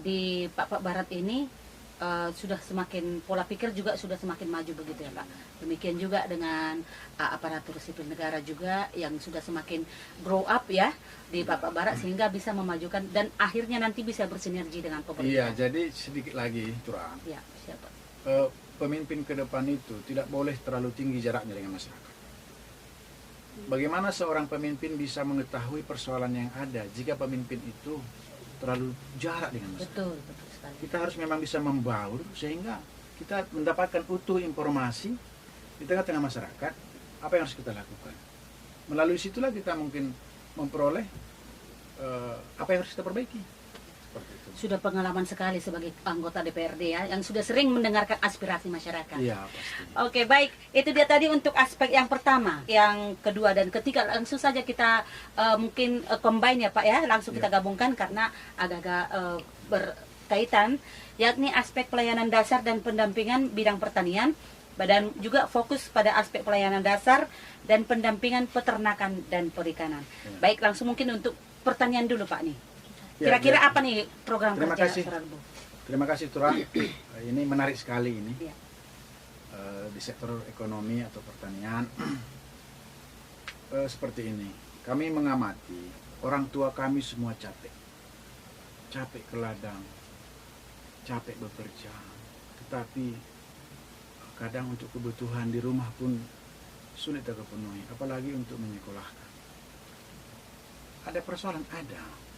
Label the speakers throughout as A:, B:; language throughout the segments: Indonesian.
A: di Pak Barat ini sudah semakin, pola pikir juga sudah semakin maju begitu ya Pak. Demikian juga dengan aparatur sipil negara juga yang sudah semakin grow up ya di Pak Barat, sehingga bisa memajukan dan akhirnya nanti bisa bersinergi dengan pemerintah.
B: Iya, jadi sedikit lagi Turan.
A: Ya, siapa?
B: Pemimpin ke depan itu tidak boleh terlalu tinggi jaraknya dengan masyarakat. Bagaimana seorang pemimpin bisa mengetahui persoalan yang ada jika pemimpin itu terlalu jarak dengan masyarakat?
A: Betul, betul sekali.
B: Kita harus memang bisa membaur sehingga kita mendapatkan utuh informasi di tengah-tengah masyarakat apa yang harus kita lakukan. Melalui situlah kita mungkin memperoleh apa yang harus kita perbaiki. Seperti itu.
A: Sudah pengalaman sekali sebagai anggota DPRD ya, yang sudah sering mendengarkan aspirasi masyarakat.
B: Iya, pasti.
A: Oke, baik. Itu dia tadi untuk aspek yang pertama. Yang kedua dan ketiga langsung saja kita mungkin combine ya Pak ya, langsung kita gabungkan karena agak-agak berkaitan, yakni aspek pelayanan dasar dan pendampingan bidang pertanian, dan juga fokus pada aspek pelayanan dasar dan pendampingan peternakan dan perikanan. Baik, langsung mungkin untuk pertanian dulu Pak nih. Kira-kira apa nih program
B: Terima
A: kerja
B: kasih.
A: Serarbo?
B: Terima kasih Turan. Ini menarik sekali ini.
A: Iya.
B: Di sektor ekonomi atau pertanian. Seperti ini. Kami mengamati orang tua kami semua capek. Capek ke ladang. Capek bekerja. Tetapi kadang untuk kebutuhan di rumah pun sulit terpenuhi, apalagi untuk menyekolahkan. Ada persoalan, ada.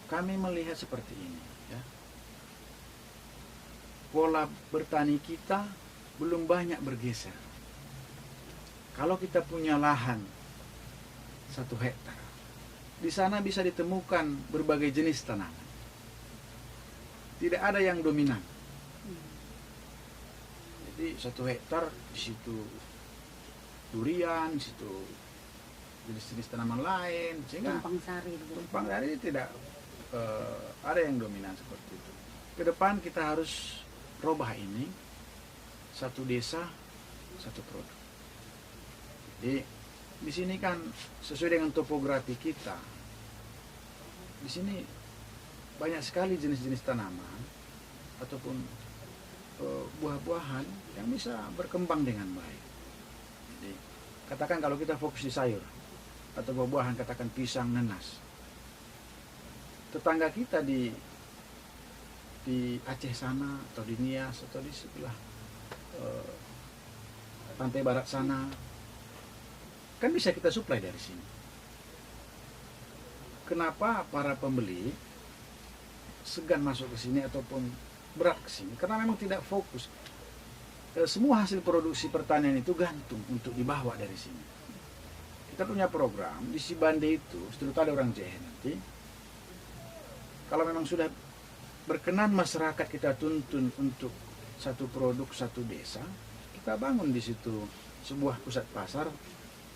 B: Kami melihat seperti ini ya. Pola bertani kita belum banyak bergeser. Kalau kita punya lahan 1 hektar, di sana bisa ditemukan berbagai jenis tanaman. Tidak ada yang dominan. Jadi 1 hektar di situ durian, di situ jenis-jenis tanaman lain, sehingga tumpang sari tidak ada yang dominan seperti itu. Ke depan kita harus robah ini, 1 desa 1 produk. Jadi di sini kan sesuai dengan topografi kita, di sini banyak sekali jenis-jenis tanaman ataupun buah-buahan yang bisa berkembang dengan baik. Jadi katakan kalau kita fokus di sayur atau buah-buahan, katakan pisang, nanas. Tetangga kita di Aceh sana atau di Nias atau di sebelah pantai barat sana, kan bisa kita suplai dari sini. Kenapa para pembeli segan masuk ke sini ataupun berat ke sini? Karena memang tidak fokus. Semua hasil produksi pertanian itu gantung untuk dibawa dari sini. Kita punya program di Sibande itu, terutama ada orang Jahe nanti. Kalau memang sudah berkenan masyarakat kita tuntun untuk 1 produk 1 desa, kita bangun di situ sebuah pusat pasar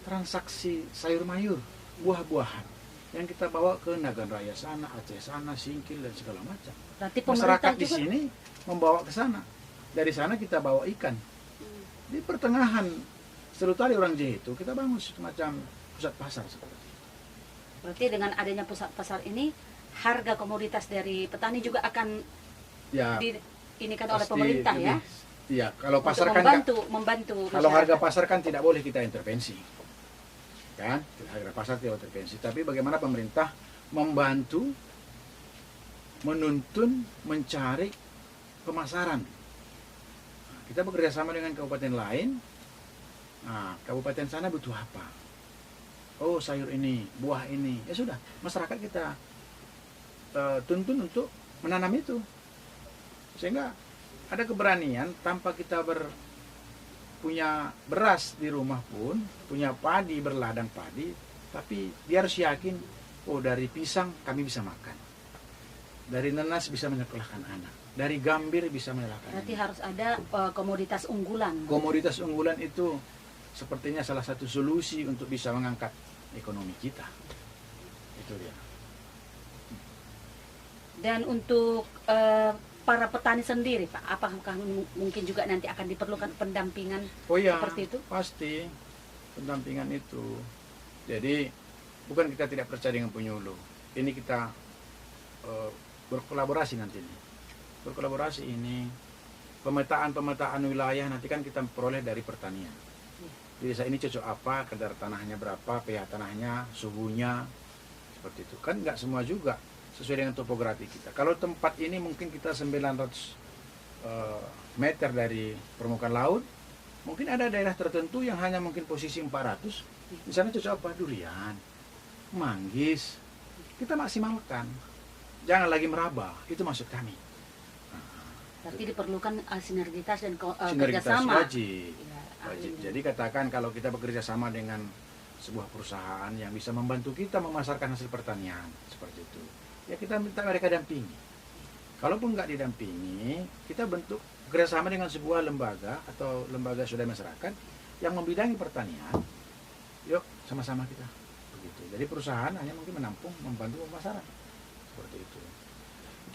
B: transaksi sayur mayur, buah-buahan yang kita bawa ke Nagan Raya sana, Aceh sana, Singkil dan segala macam. Masyarakat di sini membawa ke sana. Dari sana kita bawa ikan. Di pertengahan Serutari orang Jahe itu kita bangun semacam pusat pasar seperti itu.
A: Berarti dengan adanya pusat pasar ini, harga komoditas dari petani juga akan diinikan oleh pemerintah ya?
B: Iya, kalau pasar kan
A: membantu
B: kalau harga pasar kan tidak boleh kita intervensi. Kan? Harga pasar tidak intervensi, tapi bagaimana pemerintah membantu menuntun, mencari pemasaran. Kita bekerja sama dengan kabupaten lain. Nah, kabupaten sana butuh apa? Oh, sayur ini, buah ini. Ya sudah, masyarakat kita tuntun untuk menanam itu. Sehingga ada keberanian tanpa kita punya beras di rumah pun, punya padi, berladang padi, tapi dia harus yakin, oh dari pisang kami bisa makan. Dari nanas bisa menyekolahkan anak. Dari gambir bisa menyekolahkan anak.
A: Berarti harus ada komoditas unggulan.
B: Komoditas unggulan itu sepertinya salah satu solusi untuk bisa mengangkat ekonomi kita. Itu dia.
A: Dan untuk para petani sendiri, Pak, apakah mungkin juga nanti akan diperlukan pendampingan seperti itu?
B: Pasti pendampingan itu. Jadi bukan kita tidak percaya dengan penyuluh. ini kita berkolaborasi nanti nih. Berkolaborasi ini pemetaan wilayah nanti kan kita peroleh dari pertanian. Di desa ini cocok apa, kadar tanahnya berapa, pH tanahnya, suhunya, seperti itu. Kan nggak semua juga sesuai dengan topografi kita. Kalau tempat ini mungkin kita 900 meter dari permukaan laut, mungkin ada daerah tertentu yang hanya mungkin posisi 400. Di sana cocok apa? Durian, manggis. Kita maksimalkan. Jangan lagi meraba, itu maksud kami.
A: Berarti diperlukan sinergitas dan
B: Sinergitas
A: kerjasama.
B: wajib.
A: Ya,
B: Wajib.
A: ahlinya.
B: Jadi katakan kalau kita bekerja sama dengan sebuah perusahaan yang bisa membantu kita memasarkan hasil pertanian seperti itu, ya kita minta mereka dampingi. Kalaupun nggak didampingi, kita bentuk kerjasama dengan sebuah lembaga atau lembaga swadaya masyarakat yang membidangi pertanian. Yuk sama-sama kita begitu. Jadi perusahaan hanya mungkin menampung, membantu pemasaran seperti itu.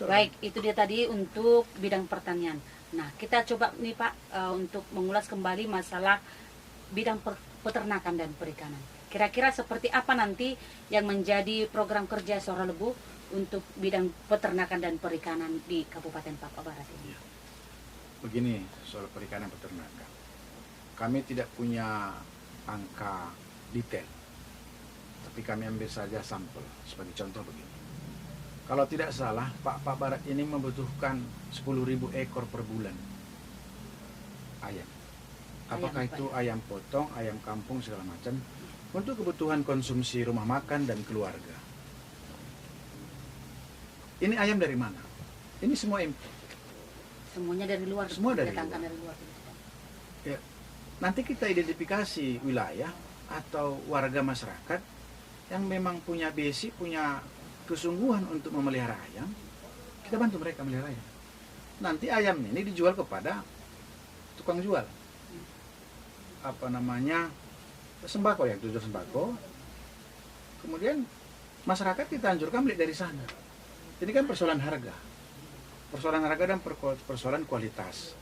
A: Baik, itu dia tadi untuk bidang pertanian. Nah, kita coba nih Pak untuk mengulas kembali masalah bidang peternakan dan perikanan. Kira-kira seperti apa nanti yang menjadi program kerja Suara Lebu untuk bidang peternakan dan perikanan di Kabupaten Papua Barat ini?
B: Ya. Begini soal perikanan peternakan. Kami tidak punya angka detail, tapi kami ambil saja sampel. Sebagai contoh begini. Kalau tidak salah, Pak Barat ini membutuhkan 10.000 ekor per bulan ayam. Apakah itu ayam potong, ayam kampung, segala macam, untuk kebutuhan konsumsi rumah makan dan keluarga. Ini ayam dari mana? Ini semua impor.
A: Semuanya dari luar.
B: Semua dari
A: didatangkan
B: luar.
A: dari luar.
B: Ya, nanti kita identifikasi wilayah atau warga masyarakat yang memang punya basic, punya kesungguhan untuk memelihara ayam, kita bantu mereka melihara ayam. Nanti ayam ini dijual kepada tukang jual, apa namanya, sembako ya, tujuan sembako. Kemudian masyarakat kita anjurkan beli dari sana. Ini kan persoalan harga dan persoalan kualitas.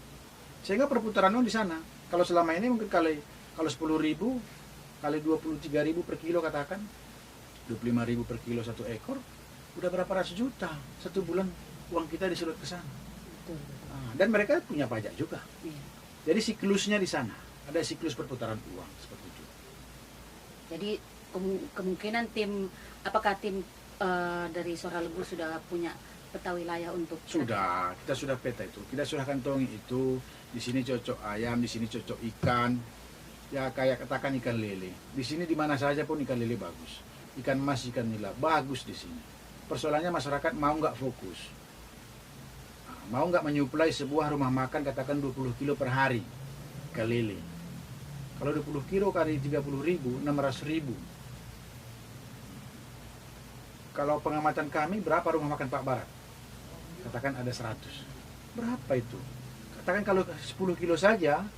B: Sehingga perputaran uang di sana. Kalau selama ini mungkin kalau 10.000 kali 23.000 per kilo katakan, 25.000 per kilo satu ekor, udah berapa ratus juta satu bulan uang kita diserut ke sana. Dan mereka punya pajak juga.
A: Iya.
B: Jadi siklusnya di sana, ada siklus perputaran uang seperti itu.
A: Jadi kemungkinan apakah tim dari Suara Lebu sudah punya peta wilayah untuk
B: Sudah, kita sudah peta itu. Kita sudah kantongi itu. Di sini cocok ayam, di sini cocok ikan. Ya kayak katakan ikan lele. Di sini di mana saja pun ikan lele bagus. Ikan mas, ikan nila bagus di sini. Persoalannya masyarakat mau nggak fokus, mau nggak menyuplai sebuah rumah makan katakan 20 kilo per hari ikan lele. Kalau 20 kilo kali 30.000, 600.000. Kalau pengamatan kami berapa rumah makan Pak Barat? Katakan ada 100. Berapa itu? Katakan kalau 10 kilo saja,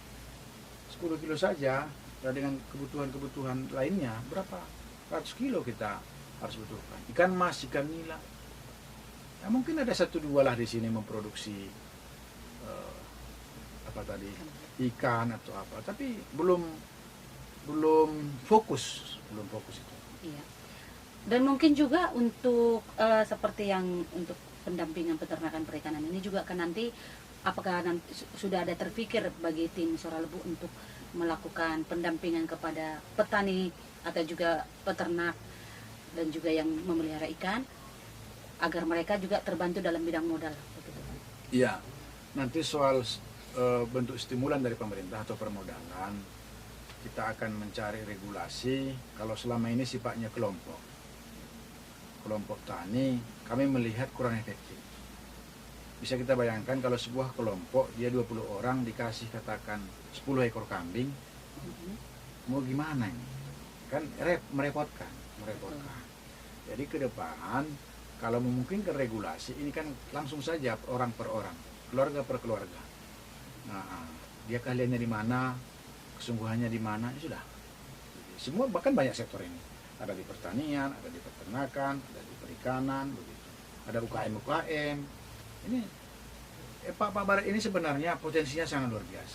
B: dan dengan kebutuhan lainnya berapa? 100 kilo kita harus butuhkan. Ikan mas, ikan nila. Ya, mungkin ada 1-2 lah di sini memproduksi ikan atau apa. Tapi belum fokus itu.
A: Iya. Dan mungkin juga untuk seperti yang untuk pendampingan peternakan perikanan ini juga kan nanti apakah nanti sudah ada terpikir bagi tim Suara Lebu untuk melakukan pendampingan kepada petani atau juga peternak dan juga yang memelihara ikan agar mereka juga terbantu dalam bidang modal.
B: Iya, nanti soal bentuk stimulan dari pemerintah atau permodalan kita akan mencari regulasi. Kalau selama ini sifatnya kelompok tani, kami melihat kurang efektif. Bisa kita bayangkan kalau sebuah kelompok dia 20 orang dikasih katakan 10 ekor kambing, mau gimana ini? Kan merepotkan. Jadi ke depan kalau memungkinkan regulasi ini kan langsung saja orang per orang, keluarga per keluarga. Nah, dia keahliannya di mana, kesungguhannya di mana, ya sudah. Semua bahkan banyak sektor ini. Ada di pertanian, ada di peternakan, ada di perikanan, begitu. Ada UKM. Ini Pak Barat ini sebenarnya potensinya sangat luar biasa.